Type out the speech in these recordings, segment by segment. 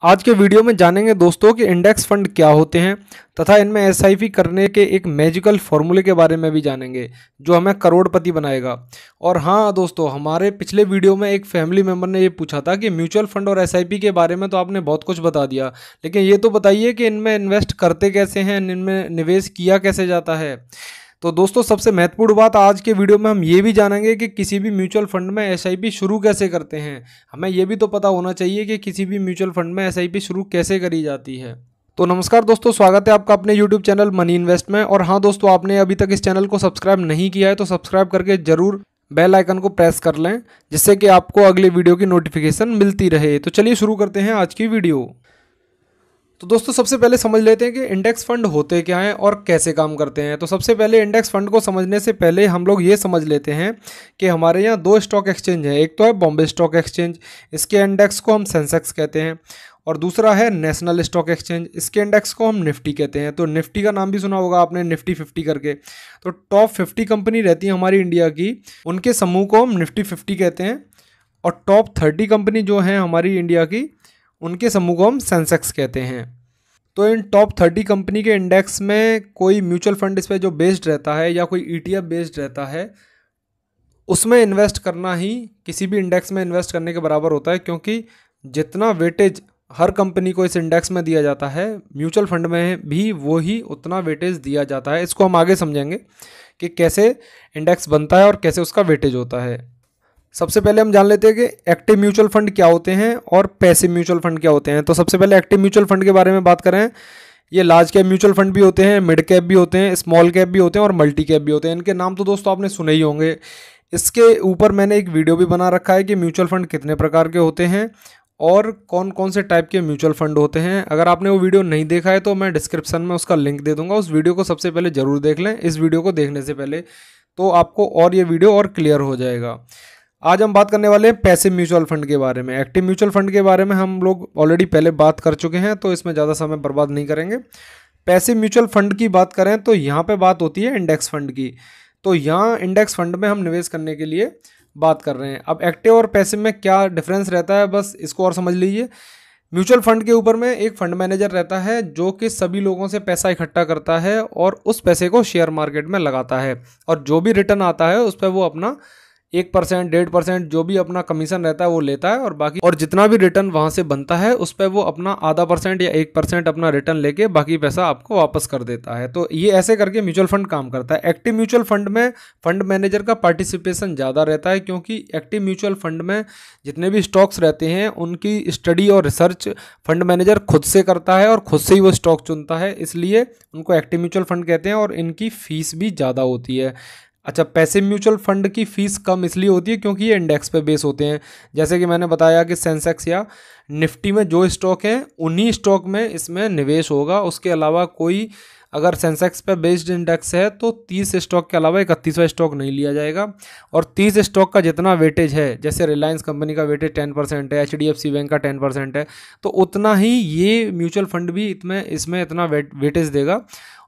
आज के वीडियो में जानेंगे दोस्तों कि इंडेक्स फंड क्या होते हैं तथा इनमें एसआईपी करने के एक मैजिकल फॉर्मूले के बारे में भी जानेंगे जो हमें करोड़पति बनाएगा। और हाँ दोस्तों, हमारे पिछले वीडियो में एक फैमिली मेंबर ने ये पूछा था कि म्यूचुअल फंड और एसआईपी के बारे में तो आपने बहुत कुछ बता दिया, लेकिन ये तो बताइए कि इनमें इन्वेस्ट करते कैसे हैं, इनमें निवेश किया कैसे जाता है। तो दोस्तों, सबसे महत्वपूर्ण बात आज के वीडियो में हम ये भी जानेंगे कि किसी भी म्यूचुअल फंड में एसआईपी शुरू कैसे करते हैं। हमें ये भी तो पता होना चाहिए कि किसी भी म्यूचुअल फंड में एसआईपी शुरू कैसे करी जाती है। तो नमस्कार दोस्तों, स्वागत है आपका अपने यूट्यूब चैनल मनी इन्वेस्ट में। और हाँ दोस्तों, आपने अभी तक इस चैनल को सब्सक्राइब नहीं किया है तो सब्सक्राइब करके जरूर बेल आइकन को प्रेस कर लें, जिससे कि आपको अगले वीडियो की नोटिफिकेशन मिलती रहे। तो चलिए शुरू करते हैं आज की वीडियो। तो दोस्तों, सबसे पहले समझ लेते हैं कि इंडेक्स फंड होते क्या हैं और कैसे काम करते हैं। तो सबसे पहले इंडेक्स फंड को समझने से पहले हम लोग ये समझ लेते हैं कि हमारे यहाँ दो स्टॉक एक्सचेंज हैं। एक तो है बॉम्बे स्टॉक एक्सचेंज, इसके इंडेक्स को हम सेंसेक्स कहते हैं, और दूसरा है नेशनल स्टॉक एक्सचेंज, इसके इंडेक्स को हम निफ्टी कहते हैं। तो निफ्टी का नाम भी सुना होगा आपने, निफ्टी 50 करके। तो टॉप 50 कंपनी रहती है हमारी इंडिया की, उनके समूह को हम निफ्टी 50 कहते हैं। और टॉप 30 कंपनी जो हैं हमारी इंडिया की, उनके समूह को हम सेंसेक्स कहते हैं। तो इन टॉप 30 कंपनी के इंडेक्स में कोई म्यूचुअल फंड इस पर जो बेस्ड रहता है या कोई ईटीएफ बेस्ड रहता है, उसमें इन्वेस्ट करना ही किसी भी इंडेक्स में इन्वेस्ट करने के बराबर होता है, क्योंकि जितना वेटेज हर कंपनी को इस इंडेक्स में दिया जाता है, म्यूचुअल फंड में भी वही उतना वेटेज दिया जाता है। इसको हम आगे समझेंगे कि कैसे इंडेक्स बनता है और कैसे उसका वेटेज होता है। सबसे पहले हम जान लेते हैं कि एक्टिव म्यूचुअल फंड क्या होते हैं और पैसिव म्यूचुअल फंड क्या होते हैं। तो सबसे पहले एक्टिव म्यूचुअल फंड के बारे में बात करें। ये लार्ज कैप म्यूचुअल फंड भी होते हैं, मिड कैप भी होते हैं, स्मॉल कैप भी होते हैं और मल्टी कैप भी होते हैं। इनके नाम तो दोस्तों आपने सुने ही होंगे। इसके ऊपर मैंने एक वीडियो भी बना रखा है कि म्यूचुअल फंड कितने प्रकार के होते हैं और कौन कौन से टाइप के म्यूचुअल फंड होते हैं। अगर आपने वो वीडियो नहीं देखा है तो मैं डिस्क्रिप्शन में उसका लिंक दे दूंगा, उस वीडियो को सबसे पहले ज़रूर देख लें इस वीडियो को देखने से पहले, तो आपको और ये वीडियो और क्लियर हो जाएगा। आज हम बात करने वाले हैं पैसिव म्यूचुअल फंड के बारे में। एक्टिव म्यूचुअल फंड के बारे में हम लोग ऑलरेडी पहले बात कर चुके हैं, तो इसमें ज़्यादा समय बर्बाद नहीं करेंगे। पैसिव म्यूचुअल फंड की बात करें तो यहाँ पे बात होती है इंडेक्स फंड की। तो यहाँ इंडेक्स फंड में हम निवेश करने के लिए बात कर रहे हैं। अब एक्टिव और पैसिव में क्या डिफरेंस रहता है, बस इसको और समझ लीजिए। म्यूचुअल फंड के ऊपर में एक फंड मैनेजर रहता है जो कि सभी लोगों से पैसा इकट्ठा करता है और उस पैसे को शेयर मार्केट में लगाता है, और जो भी रिटर्न आता है उस पर वो अपना 1%, 1.5% जो भी अपना कमीशन रहता है वो लेता है, और बाकी और जितना भी रिटर्न वहां से बनता है उस पर वो अपना आधा % या 1% अपना रिटर्न लेके बाकी पैसा आपको वापस कर देता है। तो ये ऐसे करके म्यूचुअल फंड काम करता है। एक्टिव म्यूचुअल फंड में फंड मैनेजर का पार्टिसिपेशन ज़्यादा रहता है, क्योंकि एक्टिव म्यूचुअल फंड में जितने भी स्टॉक्स रहते हैं उनकी स्टडी और रिसर्च फंड मैनेजर खुद से करता है और खुद से ही वो स्टॉक चुनता है, इसलिए उनको एक्टिव म्यूचुअल फंड कहते हैं और इनकी फीस भी ज़्यादा होती है। अच्छा, पैसिव म्यूचुअल फंड की फ़ीस कम इसलिए होती है क्योंकि ये इंडेक्स पे बेस होते हैं। जैसे कि मैंने बताया कि सेंसेक्स या निफ्टी में जो स्टॉक हैं उन्हीं स्टॉक में इसमें निवेश होगा। उसके अलावा कोई अगर सेंसेक्स पे बेस्ड इंडेक्स है तो 30 स्टॉक के अलावा 31वां स्टॉक नहीं लिया जाएगा। और 30 स्टॉक का जितना वेटेज है, जैसे रिलायंस कंपनी का वेटेज 10% है, HDFC बैंक का 10% है, तो उतना ही ये म्यूचुअल फंड भी इसमें इतना वेटेज देगा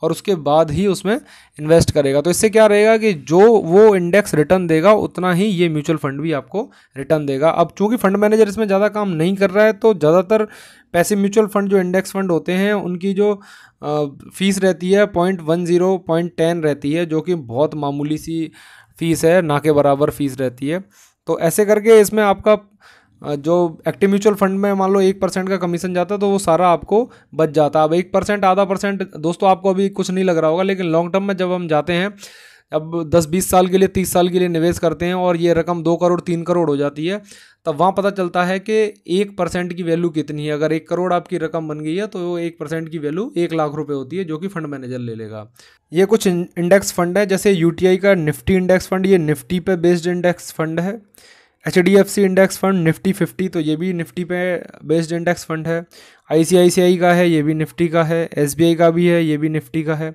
और उसके बाद ही उसमें इन्वेस्ट करेगा। तो इससे क्या रहेगा कि जो वो इंडेक्स रिटर्न देगा उतना ही ये म्यूचुअल फंड भी आपको रिटर्न देगा। अब चूंकि फंड मैनेजर इसमें ज़्यादा काम नहीं कर रहा है, तो ज़्यादातर पैसिव म्यूचुअल फंड जो इंडेक्स फंड होते हैं उनकी जो फीस रहती है 0.10, 0.10 रहती है, जो कि बहुत मामूली सी फीस है, ना के बराबर फीस रहती है। तो ऐसे करके इसमें आपका जो एक्टिव म्यूचुअल फंड में मान लो 1% का कमीशन जाता है तो वो सारा आपको बच जाता है। अब 1%, आधा % दोस्तों आपको अभी कुछ नहीं लग रहा होगा, लेकिन लॉन्ग टर्म में जब हम जाते हैं, अब 10-20 साल के लिए, 30 साल के लिए निवेश करते हैं और ये रकम 2 करोड़ 3 करोड़ हो जाती है, तब वहाँ पता चलता है कि 1% की वैल्यू कितनी है। अगर 1 करोड़ आपकी रकम बन गई है तो 1% की वैल्यू 1 लाख रुपए होती है, जो कि फंड मैनेजर ले लेगा। ये कुछ इंडेक्स फंड है, जैसे UTI का निफ्टी इंडेक्स फंड, ये निफ्टी पे बेस्ड इंडेक्स फंड है। HDFC इंडेक्स फंड निफ्टी 50, तो ये भी निफ्टी पे बेस्ड इंडेक्स फंड है। ICICI का है, ये भी निफ्टी का है। SBI का भी है, ये भी निफ्टी का है।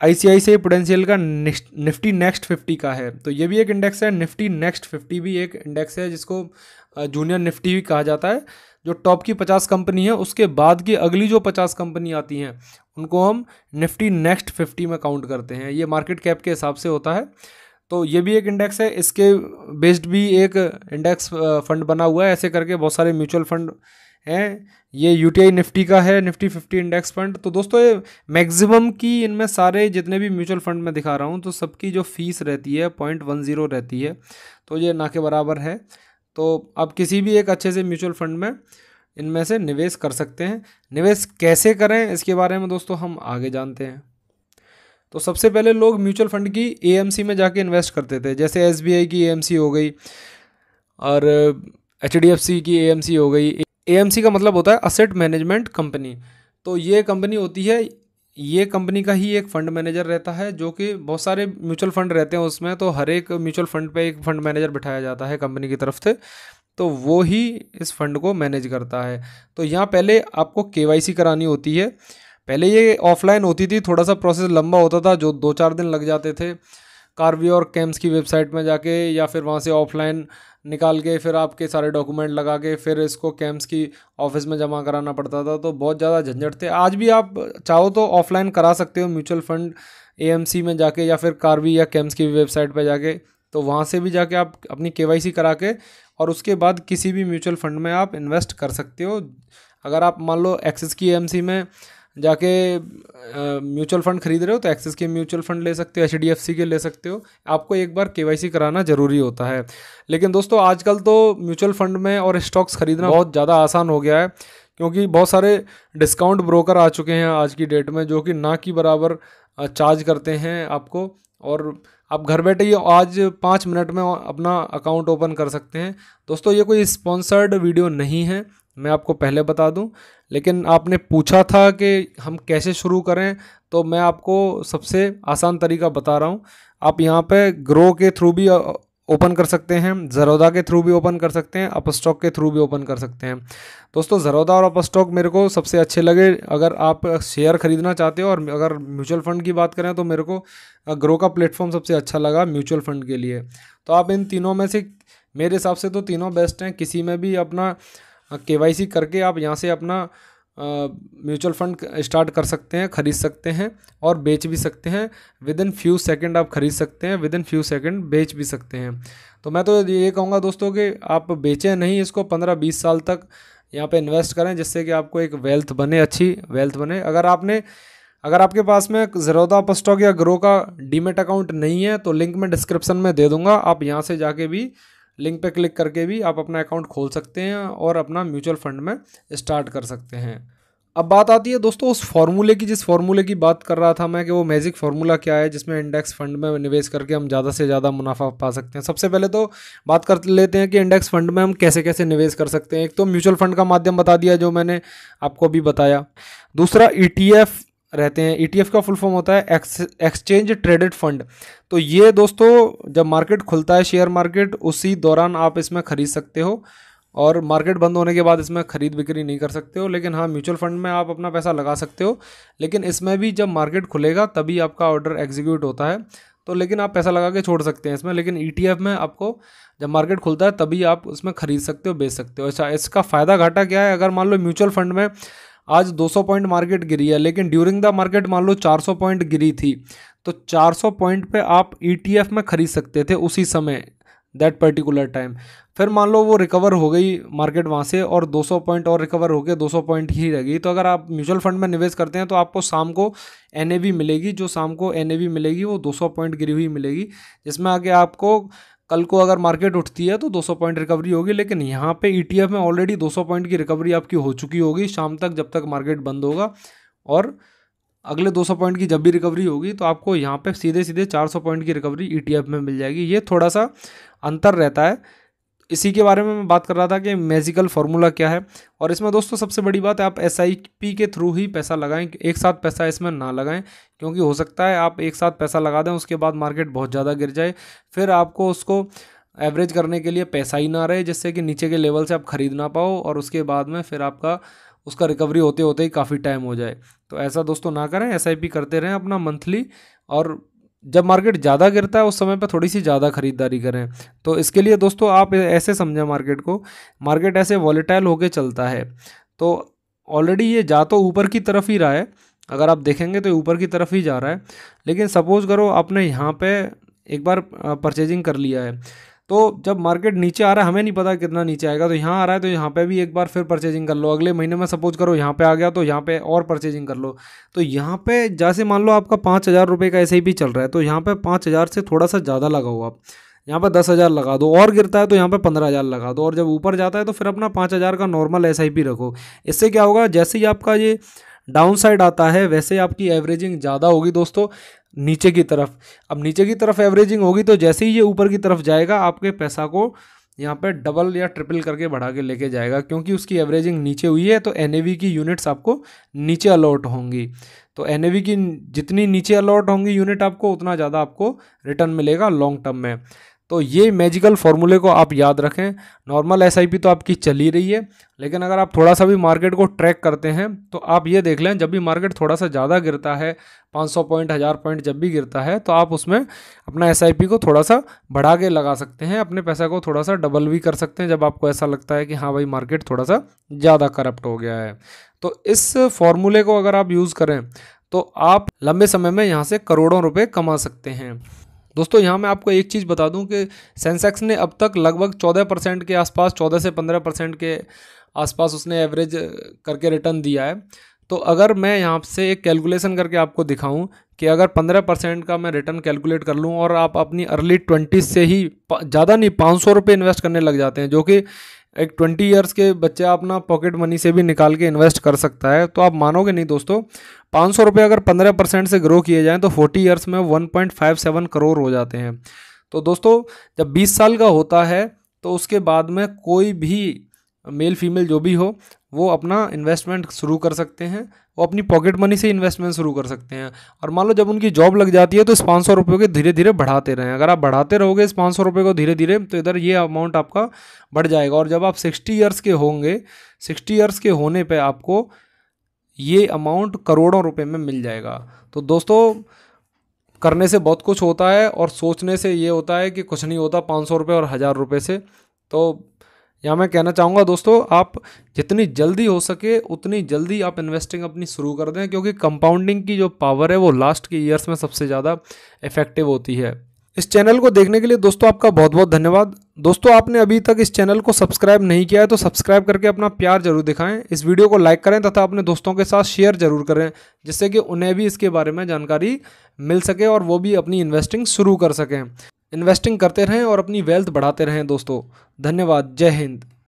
ICICI प्रूडेंशियल का निफ्टी नेक्स्ट 50 का है, तो ये भी एक इंडेक्स है। निफ्टी नेक्स्ट 50 भी एक इंडेक्स है, जिसको जूनियर निफ्टी भी कहा जाता है। जो टॉप की 50 कंपनी है उसके बाद की अगली जो 50 कंपनी आती हैं उनको हम निफ्टी नेक्स्ट 50 में काउंट करते हैं। ये मार्केट कैप के हिसाब से होता है। तो ये भी एक इंडेक्स है, इसके बेस्ड भी एक इंडेक्स फंड बना हुआ है। ऐसे करके बहुत सारे म्यूचुअल फंड है, ये यूटीआई निफ्टी का है, निफ्टी 50 इंडेक्स फंड। तो दोस्तों ये मैक्सिमम की इनमें सारे जितने भी म्यूचुअल फंड में दिखा रहा हूँ तो सबकी जो फीस रहती है 0.10 रहती है, तो ये ना के बराबर है। तो आप किसी भी एक अच्छे से म्यूचुअल फंड में इनमें से निवेश कर सकते हैं। निवेश कैसे करें इसके बारे में दोस्तों हम आगे जानते हैं। तो सबसे पहले लोग म्यूचुअल फंड की एएमसी में जाके इन्वेस्ट करते थे, जैसे एसबीआई की एएमसी हो गई और एचडीएफसी की एएमसी हो गई। एएमसी का मतलब होता है असेट मैनेजमेंट कंपनी। तो ये कंपनी होती है, ये कंपनी का ही एक फंड मैनेजर रहता है, जो कि बहुत सारे म्यूचुअल फंड रहते हैं उसमें, तो हर एक म्यूचुअल फंड पे एक फंड मैनेजर बिठाया जाता है कंपनी की तरफ से, तो वो ही इस फंड को मैनेज करता है। तो यहाँ पहले आपको केवाईसी करानी होती है। पहले ये ऑफलाइन होती थी, थोड़ा सा प्रोसेस लंबा होता था, जो 2-4 दिन लग जाते थे कार्वी और कैम्स की वेबसाइट में जाके, या फिर वहाँ से ऑफलाइन निकाल के फिर आपके सारे डॉक्यूमेंट लगा के फिर इसको कैम्स की ऑफिस में जमा कराना पड़ता था, तो बहुत ज़्यादा झंझट थे। आज भी आप चाहो तो ऑफलाइन करा सकते हो म्यूचुअल फंड एएमसी में जाके, या फिर कार्वी या कैम्स की वेबसाइट पर जाके, तो वहाँ से भी जाके आप अपनी केवाईसी करा के और उसके बाद किसी भी म्यूचुअल फंड में आप इन्वेस्ट कर सकते हो। अगर आप मान लो एक्सिस की एएमसी में जाके म्यूचुअल फंड खरीद रहे हो तो एक्सिस के म्यूचुअल फंड ले सकते हो, एचडीएफसी के ले सकते हो। आपको एक बार केवाईसी कराना ज़रूरी होता है। लेकिन दोस्तों आजकल तो म्यूचुअल फंड में और स्टॉक्स खरीदना बहुत ज़्यादा आसान हो गया है, क्योंकि बहुत सारे डिस्काउंट ब्रोकर आ चुके हैं आज की डेट में, जो कि ना की बराबर चार्ज करते हैं आपको, और आप घर बैठे ही आज 5 मिनट में अपना अकाउंट ओपन कर सकते हैं। दोस्तों ये कोई स्पॉन्सर्ड वीडियो नहीं है, मैं आपको पहले बता दूं, लेकिन आपने पूछा था कि हम कैसे शुरू करें, तो मैं आपको सबसे आसान तरीका बता रहा हूं। आप यहाँ पे ग्रो के थ्रू भी ओपन कर सकते हैं, ज़रोदा के थ्रू भी ओपन कर सकते हैं, अपस्टॉक के थ्रू भी ओपन कर सकते हैं। दोस्तों ज़रोदा और अपस्टॉक मेरे को सबसे अच्छे लगे अगर आप शेयर खरीदना चाहते हो, और अगर म्यूचुअल फ़ंड की बात करें तो मेरे को ग्रो का प्लेटफॉर्म सबसे अच्छा लगा म्यूचुअल फ़ंड के लिए। तो आप इन तीनों में से, मेरे हिसाब से तो तीनों बेस्ट हैं, किसी में भी अपना केवाईसी करके आप यहाँ से अपना म्यूचुअल फंड स्टार्ट कर सकते हैं, खरीद सकते हैं और बेच भी सकते हैं। विद इन फ्यू सेकंड आप खरीद सकते हैं, विद इन फ्यू सेकंड बेच भी सकते हैं। तो मैं तो ये कहूँगा दोस्तों कि आप बेचें नहीं इसको, 15-20 साल तक यहाँ पे इन्वेस्ट करें, जिससे कि आपको एक वेल्थ बने, अच्छी वेल्थ बने। अगर आपके पास में ज़रोदा, अपस्टॉक या ग्रो का डीमेट अकाउंट नहीं है तो लिंक मैं डिस्क्रिप्शन में दे दूँगा, आप यहाँ से जाके भी लिंक पे क्लिक करके भी आप अपना अकाउंट खोल सकते हैं और अपना म्यूचुअल फंड में स्टार्ट कर सकते हैं। अब बात आती है दोस्तों उस फार्मूले की, जिस फार्मूले की बात कर रहा था मैं, कि वो मैजिक फार्मूला क्या है जिसमें इंडेक्स फंड में निवेश करके हम ज़्यादा से ज़्यादा मुनाफा पा सकते हैं। सबसे पहले तो बात कर लेते हैं कि इंडेक्स फंड में हम कैसे कैसे निवेश कर सकते हैं। एक तो म्यूचुअल फंड का माध्यम बता दिया जो मैंने आपको अभी बताया। दूसरा ETF रहते हैं। ETF का फुल फॉर्म होता है एक्सचेंज ट्रेडेड फंड। तो ये दोस्तों जब मार्केट खुलता है, शेयर मार्केट, उसी दौरान आप इसमें खरीद सकते हो, और मार्केट बंद होने के बाद इसमें खरीद बिक्री नहीं कर सकते हो। लेकिन हाँ, म्यूचुअल फंड में आप अपना पैसा लगा सकते हो, लेकिन इसमें भी जब मार्केट खुलेगा तभी आपका ऑर्डर एग्जीक्यूट होता है। तो लेकिन आप पैसा लगा के छोड़ सकते हैं इसमें, लेकिन ETF में आपको जब मार्केट खुलता है तभी आप उसमें खरीद सकते हो, बेच सकते हो। अच्छा, इसका फ़ायदा घाटा क्या है? अगर मान लो म्यूचुअल फंड में आज 200 पॉइंट मार्केट गिरी है, लेकिन ड्यूरिंग द मार्केट मान लो 400 पॉइंट गिरी थी, तो 400 पॉइंट पे आप ETF में खरीद सकते थे उसी समय, दैट पर्टिकुलर टाइम। फिर मान लो वो रिकवर हो गई मार्केट वहाँ से और 200 पॉइंट और रिकवर हो गए, 200 पॉइंट ही रह गई, तो अगर आप म्यूचुअल फंड में निवेश करते हैं तो आपको शाम को NAV मिलेगी, जो शाम को NAV मिलेगी वो 200 पॉइंट गिरी हुई मिलेगी, जिसमें आगे आपको कल को अगर मार्केट उठती है तो 200 पॉइंट रिकवरी होगी। लेकिन यहाँ पे ETF में ऑलरेडी 200 पॉइंट की रिकवरी आपकी हो चुकी होगी शाम तक, जब तक मार्केट बंद होगा, और अगले 200 पॉइंट की जब भी रिकवरी होगी तो आपको यहाँ पे सीधे सीधे 400 पॉइंट की रिकवरी ETF में मिल जाएगी। ये थोड़ा सा अंतर रहता है। इसी के बारे में मैं बात कर रहा था कि मैजिकल फार्मूला क्या है। और इसमें दोस्तों सबसे बड़ी बात है, आप SIP के थ्रू ही पैसा लगाएं, एक साथ पैसा इसमें ना लगाएं, क्योंकि हो सकता है आप एक साथ पैसा लगा दें, उसके बाद मार्केट बहुत ज़्यादा गिर जाए, फिर आपको उसको एवरेज करने के लिए पैसा ही ना रहे, जिससे कि नीचे के लेवल से आप खरीद ना पाओ और उसके बाद में फिर आपका उसका रिकवरी होते होते ही काफ़ी टाइम हो जाए। तो ऐसा दोस्तों ना करें, SIP करते रहें अपना मंथली, और जब मार्केट ज़्यादा गिरता है उस समय पर थोड़ी सी ज़्यादा खरीदारी करें। तो इसके लिए दोस्तों आप ऐसे समझें मार्केट को, मार्केट ऐसे वॉलेटाइल होके चलता है, तो ऑलरेडी ये जा तो ऊपर की तरफ ही रहा है, अगर आप देखेंगे तो ऊपर की तरफ ही जा रहा है। लेकिन सपोज़ करो आपने यहाँ पे एक बार परचेजिंग कर लिया है, तो जब मार्केट नीचे आ रहा है, हमें नहीं पता कितना नीचे आएगा, तो यहाँ आ रहा है तो यहाँ पे भी एक बार फिर परचेजिंग कर लो। अगले महीने में सपोज करो यहाँ पे आ गया तो यहाँ पे और परचेजिंग कर लो। तो यहाँ पे जैसे मान लो आपका 5,000 रुपये का ऐसे ही भी चल रहा है, तो यहाँ पे 5,000 से थोड़ा सा ज़्यादा लगाओ आप, यहाँ पर 10,000 लगा दो, और गिरता है तो यहाँ पे 15,000 लगा दो, और जब ऊपर जाता है तो फिर अपना 5,000 का नॉर्मल एसआईपी रखो। इससे क्या होगा, जैसे ही आपका ये डाउन साइड आता है वैसे आपकी एवरेजिंग ज़्यादा होगी दोस्तों नीचे की तरफ। अब नीचे की तरफ एवरेजिंग होगी तो जैसे ही ये ऊपर की तरफ जाएगा आपके पैसा को यहाँ पे डबल या ट्रिपल करके बढ़ा के लेके जाएगा, क्योंकि उसकी एवरेजिंग नीचे हुई है तो एनएवी की यूनिट्स आपको नीचे अलॉट होंगी। तो एनएवी की जितनी नीचे अलॉट होंगी यूनिट आपको, उतना ज़्यादा आपको रिटर्न मिलेगा लॉन्ग टर्म में। तो ये मैजिकल फॉर्मूले को आप याद रखें। नॉर्मल एसआईपी तो आपकी चल ही रही है, लेकिन अगर आप थोड़ा सा भी मार्केट को ट्रैक करते हैं तो आप ये देख लें, जब भी मार्केट थोड़ा सा ज़्यादा गिरता है, 500 पॉइंट 1000 पॉइंट जब भी गिरता है, तो आप उसमें अपना एसआईपी को थोड़ा सा बढ़ा के लगा सकते हैं, अपने पैसा को थोड़ा सा डबल भी कर सकते हैं जब आपको ऐसा लगता है कि हाँ भाई मार्केट थोड़ा सा ज़्यादा करप्ट हो गया है। तो इस फॉर्मूले को अगर आप यूज़ करें तो आप लंबे समय में यहाँ से करोड़ों रुपये कमा सकते हैं। दोस्तों यहाँ मैं आपको एक चीज़ बता दूं कि सेंसेक्स ने अब तक लगभग 14% के आसपास, 14 से 15% के आसपास उसने एवरेज करके रिटर्न दिया है। तो अगर मैं यहाँ से एक कैलकुलेशन करके आपको दिखाऊं कि अगर 15% का मैं रिटर्न कैलकुलेट कर लूँ और आप अपनी अर्ली 20s से ही ज़्यादा नहीं 500 रुपये इन्वेस्ट करने लग जाते हैं, जो कि एक 20 ईयर्स के बच्चा अपना पॉकेट मनी से भी निकाल के इन्वेस्ट कर सकता है, तो आप मानोगे नहीं दोस्तों, 500 रुपये अगर 15% से ग्रो किए जाएँ तो 40 ईयर्स में 1.57 करोड़ हो जाते हैं। तो दोस्तों जब 20 साल का होता है तो उसके बाद में कोई भी मेल फीमेल जो भी हो वो अपना इन्वेस्टमेंट शुरू कर सकते हैं, वो अपनी पॉकेट मनी से इन्वेस्टमेंट शुरू कर सकते हैं। और मान लो जब उनकी जॉब लग जाती है तो इस 500 रुपये को धीरे धीरे बढ़ाते रहें। अगर आप बढ़ाते रहोगे इस 500 रुपये को धीरे धीरे, तो इधर ये अमाउंट आपका बढ़ जाएगा, और जब आप 60 ईयर्स के होंगे, 60 ईयर्स के होने पे आपको ये अमाउंट करोड़ों रुपए में मिल जाएगा। तो दोस्तों करने से बहुत कुछ होता है और सोचने से ये होता है कि कुछ नहीं होता 500 रुपये और 1000 रुपये से। तो यहाँ मैं कहना चाहूँगा दोस्तों, आप जितनी जल्दी हो सके उतनी जल्दी आप इन्वेस्टिंग अपनी शुरू कर दें, क्योंकि कंपाउंडिंग की जो पावर है वो लास्ट के ईयर्स में सबसे ज़्यादा इफेक्टिव होती है। इस चैनल को देखने के लिए दोस्तों आपका बहुत बहुत धन्यवाद। दोस्तों आपने अभी तक इस चैनल को सब्सक्राइब नहीं किया है तो सब्सक्राइब करके अपना प्यार जरूर दिखाएं, इस वीडियो को लाइक करें तथा अपने दोस्तों के साथ शेयर जरूर करें, जिससे कि उन्हें भी इसके बारे में जानकारी मिल सके और वो भी अपनी इन्वेस्टिंग शुरू कर सकें। इन्वेस्टिंग करते रहें और अपनी वेल्थ बढ़ाते रहें दोस्तों। धन्यवाद। जय हिंद।